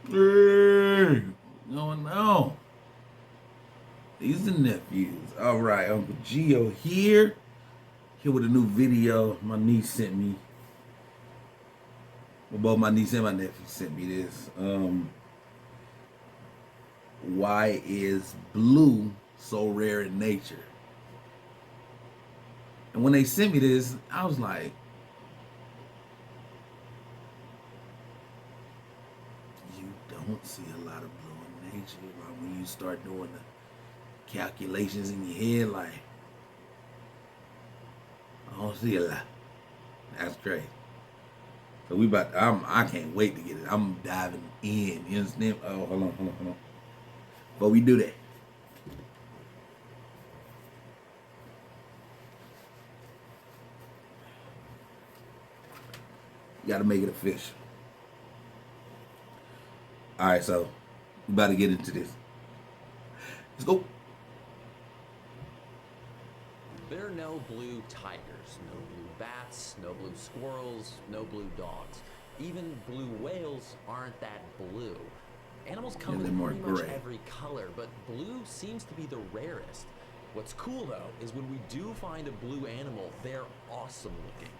Hey, what's going on? These are nephews. All right, Uncle Gio here with a new video. My niece sent me. Well, both my niece and my nephew sent me this. Why is blue so rare in nature? And when they sent me this, I was like, you don't see a lot of blue in nature. Like when you start doing the calculations in your head, like I don't see a lot. That's crazy. So I can't wait to get it. I'm diving in. You understand? Oh, hold on. But we do that. You gotta make it official. Alright, so we about to get into this. Let's go. There are no blue tigers, no blue bats, no blue squirrels, no blue dogs. Even blue whales aren't that blue. Animals come in pretty much every color, but blue seems to be the rarest. What's cool though is when we do find a blue animal, they're awesome looking.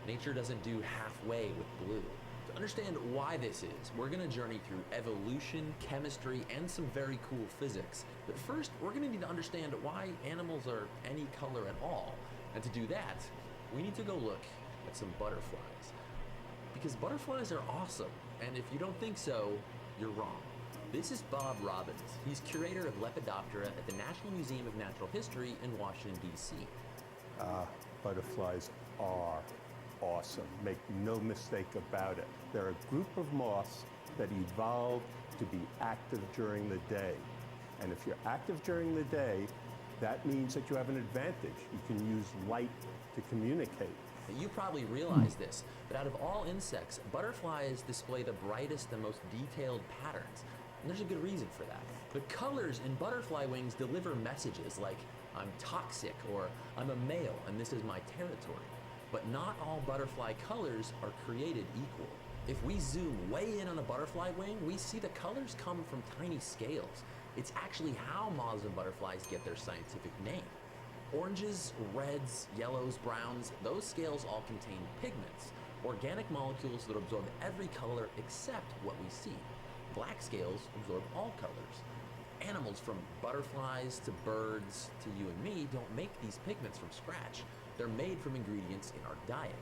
Nature doesn't do halfway with blue. To understand why this is, we're going to journey through evolution, chemistry, and some very cool physics. But first, we're going to need to understand why animals are any color at all. And to do that, we need to go look at some butterflies. Because butterflies are awesome, and if you don't think so, you're wrong. This is Bob Robbins. He's curator of Lepidoptera at the National Museum of Natural History in Washington, D.C. Butterflies are awesome. Make no mistake about it. They're a group of moths that evolved to be active during the day. And if you're active during the day, that means that you have an advantage. You can use light to communicate. You probably realize this, but out of all insects, butterflies display the brightest and most detailed patterns. And there's a good reason for that. The colors in butterfly wings deliver messages like, I'm toxic, or I'm a male and this is my territory. But not all butterfly colors are created equal. If we zoom way in on a butterfly wing, we see the colors come from tiny scales. It's actually how moths and butterflies get their scientific name. Oranges, reds, yellows, browns, those scales all contain pigments, organic molecules that absorb every color except what we see. Black scales absorb all colors. Animals from butterflies to birds to you and me don't make these pigments from scratch. They're made from ingredients in our diet.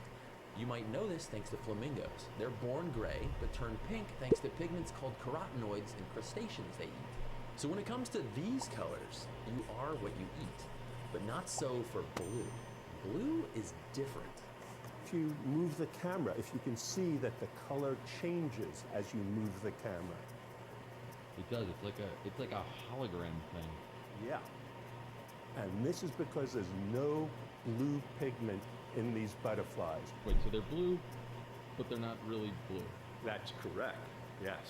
You might know this thanks to flamingos. They're born gray, but turn pink thanks to pigments called carotenoids in crustaceans they eat. So when it comes to these colors, you are what you eat. But not so for blue. Blue is different. If you move the camera, if you can see that the color changes as you move the camera. It does. It's like a hologram thing. Yeah. And this is because there's no blue pigment in these butterflies. Wait, so they're blue, but they're not really blue. That's correct. Yes.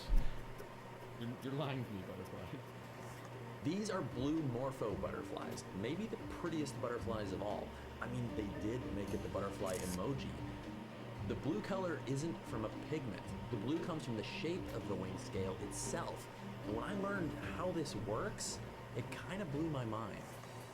You're lying to me, butterfly. These are blue morpho butterflies, maybe the prettiest butterflies of all. I mean, they did make it the butterfly emoji. The blue color isn't from a pigment. The blue comes from the shape of the wing scale itself. And when I learned how this works, it kind of blew my mind.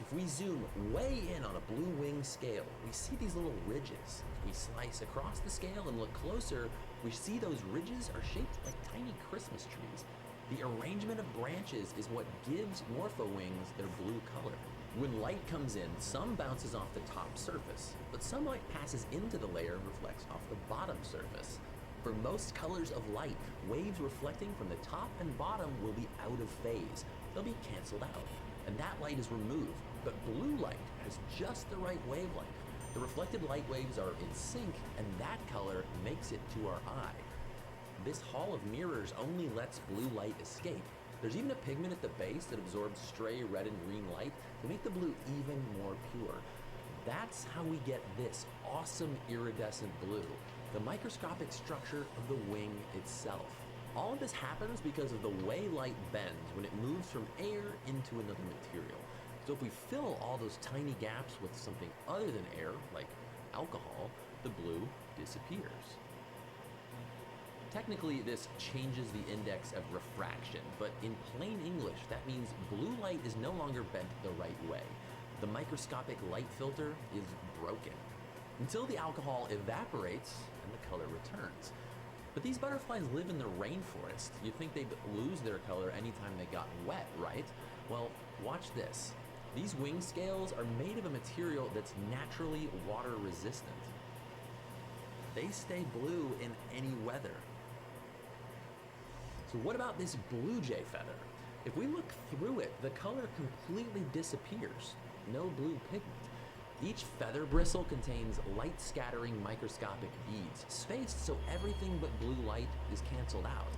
If we zoom way in on a blue wing scale, we see these little ridges. If we slice across the scale and look closer, we see those ridges are shaped like tiny Christmas trees. The arrangement of branches is what gives morpho wings their blue color. When light comes in, some bounces off the top surface, but some light passes into the layer and reflects off the bottom surface. For most colors of light, waves reflecting from the top and bottom will be out of phase. They'll be canceled out, and that light is removed. But blue light has just the right wavelength. The reflected light waves are in sync, and that color makes it to our eye. This hall of mirrors only lets blue light escape. There's even a pigment at the base that absorbs stray red and green light to make the blue even more pure. That's how we get this awesome iridescent blue, the microscopic structure of the wing itself. All of this happens because of the way light bends when it moves from air into another material. So if we fill all those tiny gaps with something other than air, like alcohol, the blue disappears. Technically, this changes the index of refraction, but in plain English, that means blue light is no longer bent the right way. The microscopic light filter is broken until the alcohol evaporates and the color returns. But these butterflies live in the rainforest. You'd think they'd lose their color anytime they got wet, right? Well, watch this. These wing scales are made of a material that's naturally water resistant. They stay blue in any weather. So what about this blue jay feather? If we look through it, the color completely disappears. No blue pigment. Each feather bristle contains light-scattering microscopic beads, spaced so everything but blue light is canceled out.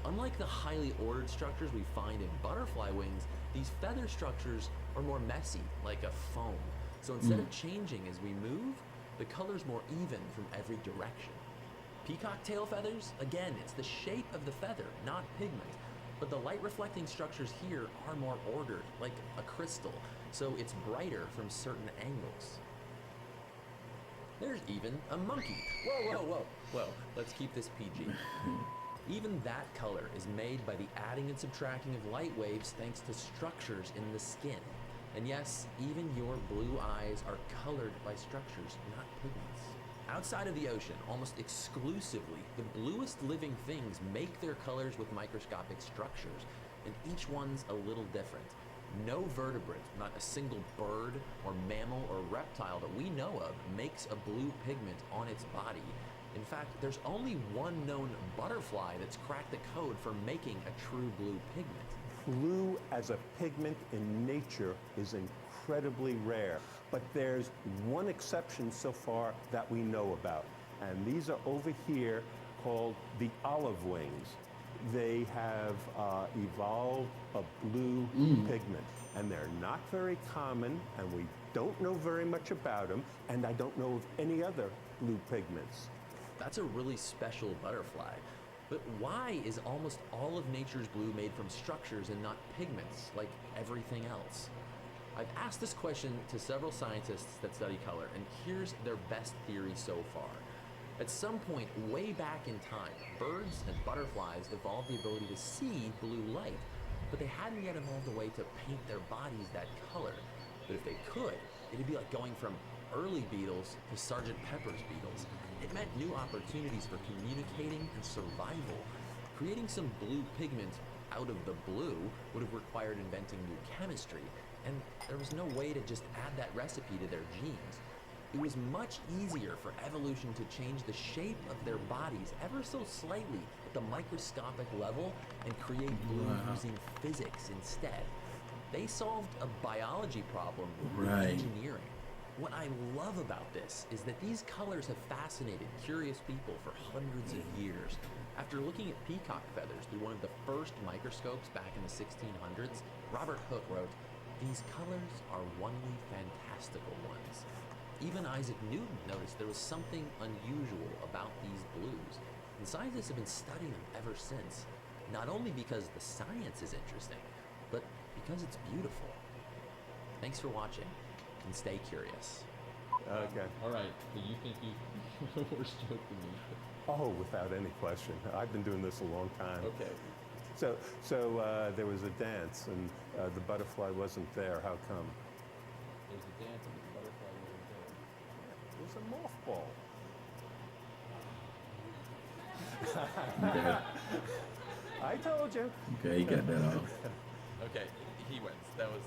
Unlike the highly ordered structures we find in butterfly wings, these feather structures are more messy, like a foam. So instead of changing as we move, the color's more even from every direction. Peacock tail feathers, again, it's the shape of the feather, not pigment. But the light reflecting structures here are more ordered, like a crystal, so it's brighter from certain angles. There's even a monkey. Whoa. Let's keep this PG. Even that color is made by the adding and subtracting of light waves thanks to structures in the skin. And yes, even your blue eyes are colored by structures, not pigments. Outside of the ocean, almost exclusively, the bluest living things make their colors with microscopic structures, and each one's a little different. No vertebrate, not a single bird or mammal or reptile that we know of, makes a blue pigment on its body. In fact, there's only one known butterfly that's cracked the code for making a true blue pigment. Blue as a pigment in nature is incredibly rare, but there's one exception so far that we know about, and these are over here called the olive wings. They have evolved a blue pigment, and they're not very common, and we don't know very much about them, and I don't know of any other blue pigments. That's a really special butterfly. But why is almost all of nature's blue made from structures and not pigments, like everything else? I've asked this question to several scientists that study color, and here's their best theory so far. At some point way back in time, birds and butterflies evolved the ability to see blue light, but they hadn't yet evolved a way to paint their bodies that color. But if they could, it'd be like going from early beetles to Sergeant Pepper's beetles. It meant new opportunities for communicating and survival. Creating some blue pigment out of the blue would have required inventing new chemistry, and there was no way to just add that recipe to their genes. It was much easier for evolution to change the shape of their bodies ever so slightly at the microscopic level and create blue using physics instead. They solved a biology problem with engineering. What I love about this is that these colors have fascinated curious people for hundreds of years. After looking at peacock feathers through one of the first microscopes back in the 1600s, Robert Hooke wrote, "These colors are onely fantastical ones." Even Isaac Newton noticed there was something unusual about these blues, and scientists have been studying them ever since, not only because the science is interesting, but because it's beautiful. Thanks for watching, and stay curious. Okay. All right, so you think you're the worst joke to me? Oh, without any question. I've been doing this a long time. Okay. So there was a dance, and the butterfly wasn't there. How come? There's a dance and the butterfly wasn't there. It was a mothball. I told you. Okay, you got that off. Okay, he wins. That was.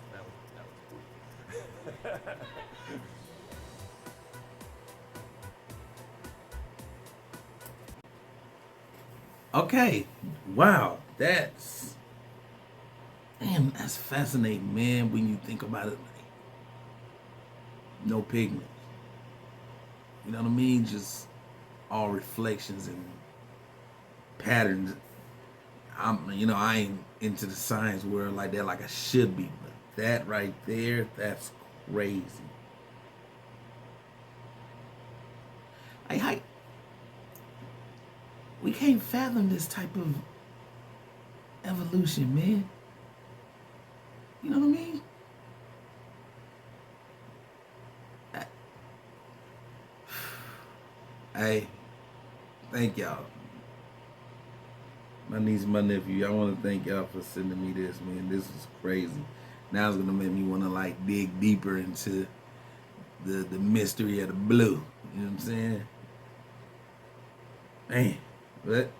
Okay, wow, that's fascinating, man. When you think about it, like, no pigment. You know what I mean? Just all reflections and patterns. I ain't into the science world like that, like I should be. But that right there, that's crazy. We can't fathom this type of evolution, man. You know what I mean? Hey, thank y'all. My niece and my nephew, I want to thank y'all for sending me this, man. This is crazy. Now it's gonna make me want to like dig deeper into the mystery of the blue. You know what I'm saying? Man, but